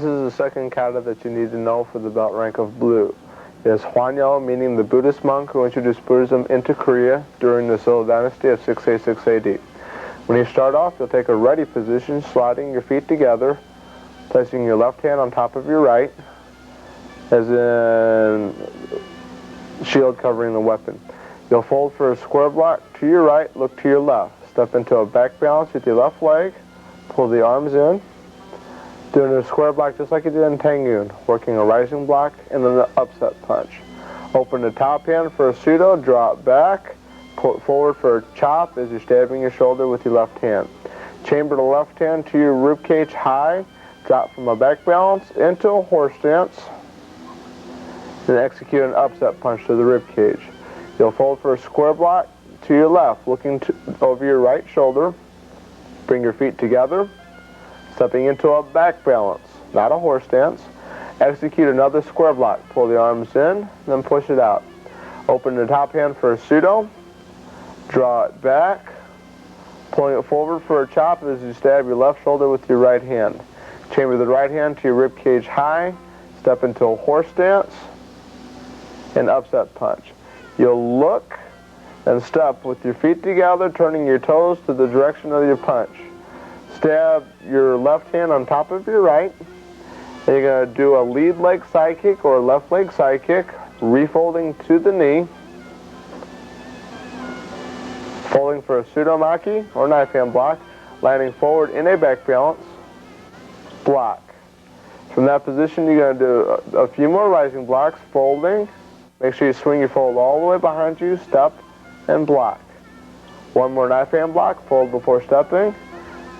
is the second kata that you need to know for the belt rank of blue. It is Hwon Hyo, meaning the Buddhist monk who introduced Buddhism into Korea during the Silla dynasty of 686 AD. When you start off, you'll take a ready position, sliding your feet together, placing your left hand on top of your right, as in shield covering the weapon. You'll fold for a square block to your right, look to your left. Step into a back balance with your left leg, pull the arms in, doing a square block just like you did in Tangyun, working a rising block and then an upset punch. Open the top hand for a pseudo, draw it back, pull it forward for a chop as you're stabbing your shoulder with your left hand. Chamber the left hand to your ribcage high, drop from a back balance into a horse stance, then execute an upset punch to the ribcage. You'll fold for a square block to your left, looking over your right shoulder. Bring your feet together, stepping into a back balance, not a horse stance. Execute another square block. Pull the arms in, then push it out. Open the top hand for a pseudo. Draw it back, pulling it forward for a chop as you stab your left shoulder with your right hand. Chamber the right hand to your rib cage high. Step into a horse stance and upset punch. You'll look and step with your feet together, turning your toes to the direction of your punch. Stab your left hand on top of your right. And you're going to do a lead leg side kick or a left leg side kick, refolding to the knee. Folding for a pseudo-maki or knife hand block, landing forward in a back balance. Block. From that position, you're going to do a few more rising blocks, folding. Make sure you swing your fold all the way behind you, step, and block. One more knife hand block, fold before stepping,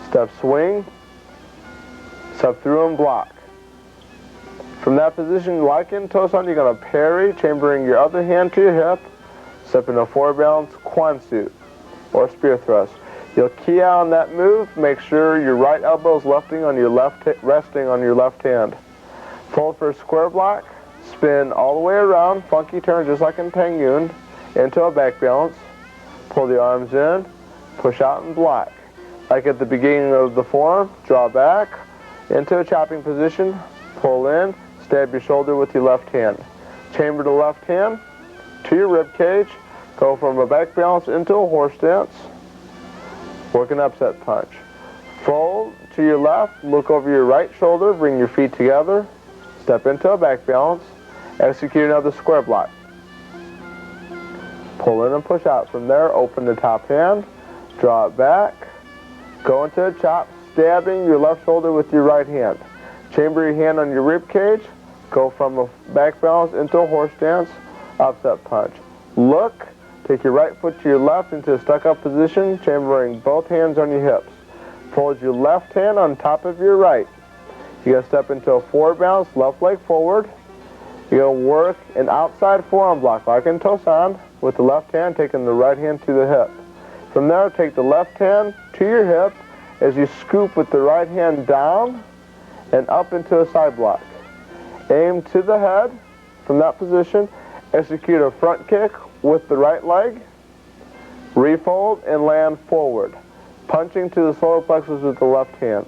step swing, step through and block. From that position, like in Tosan, you're going to parry, chambering your other hand to your hip, step into a forward balance kwansu, or spear thrust. You'll key out on that move, make sure your right elbow is resting on your left hand. Fold for a square block, spin all the way around, funky turn just like in Tangyun, into a back balance, pull the arms in, push out and block. Like at the beginning of the form, draw back, into a chopping position, pull in, stab your shoulder with your left hand. Chamber the left hand to your rib cage, go from a back balance into a horse stance, work an upset punch. Fold to your left, look over your right shoulder, bring your feet together, step into a back balance, execute another square block. Pull in and push out. From there, open the top hand, draw it back, go into a chop, stabbing your left shoulder with your right hand. Chamber your hand on your rib cage, go from a back balance into a horse stance, upset punch. Look, take your right foot to your left into a stuck-up position, chambering both hands on your hips. Fold your left hand on top of your right. You're going to step into a forward balance, left leg forward. You're going to work an outside forearm block, like in Tosan, with the left hand taking the right hand to the hip. From there, take the left hand to your hip as you scoop with the right hand down and up into a side block. Aim to the head. From that position, execute a front kick with the right leg, refold and land forward, punching to the solar plexus with the left hand.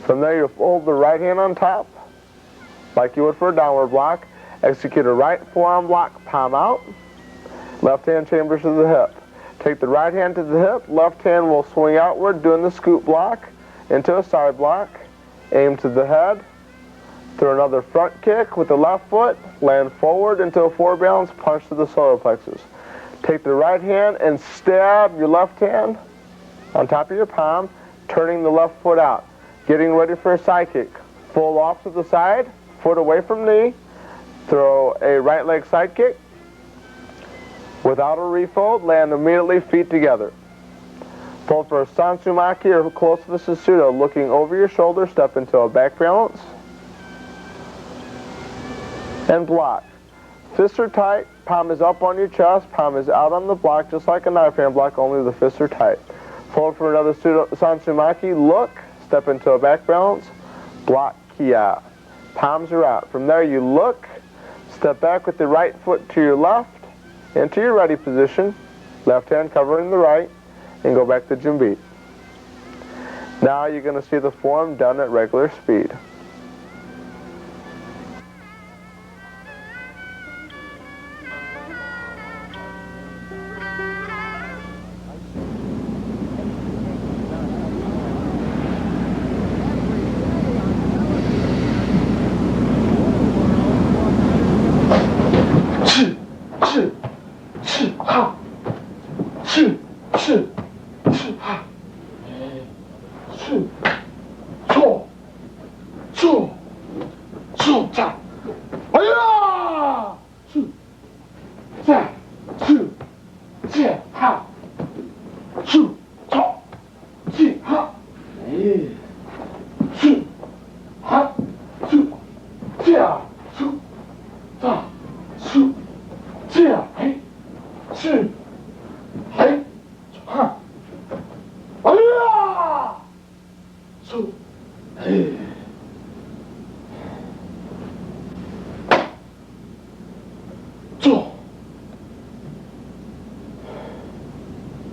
From there, you'll fold the right hand on top, like you would for a downward block. Execute a right forearm block, palm out, left hand chambers to the hip. Take the right hand to the hip, left hand will swing outward, doing the scoop block, into a side block, aim to the head, throw another front kick with the left foot, land forward into a forward balance, punch to the solar plexus. Take the right hand and stab your left hand on top of your palm, turning the left foot out. Getting ready for a side kick. Full off to the side, foot away from knee, throw a right leg side kick. Without a refold, land immediately, feet together. Fold for a Sansumaki or close to the Susudo, looking over your shoulder, step into a back balance, and block. Fists are tight, palm is up on your chest, palm is out on the block, just like a knife hand block, only the fists are tight. Fold for another Sansumaki, look, step into a back balance, block, kia. Palms are out. From there you look, step back with the right foot to your left, into your ready position, left hand covering the right, and go back to Jumbeat. Now you're going to see the form done at regular speed. Hey.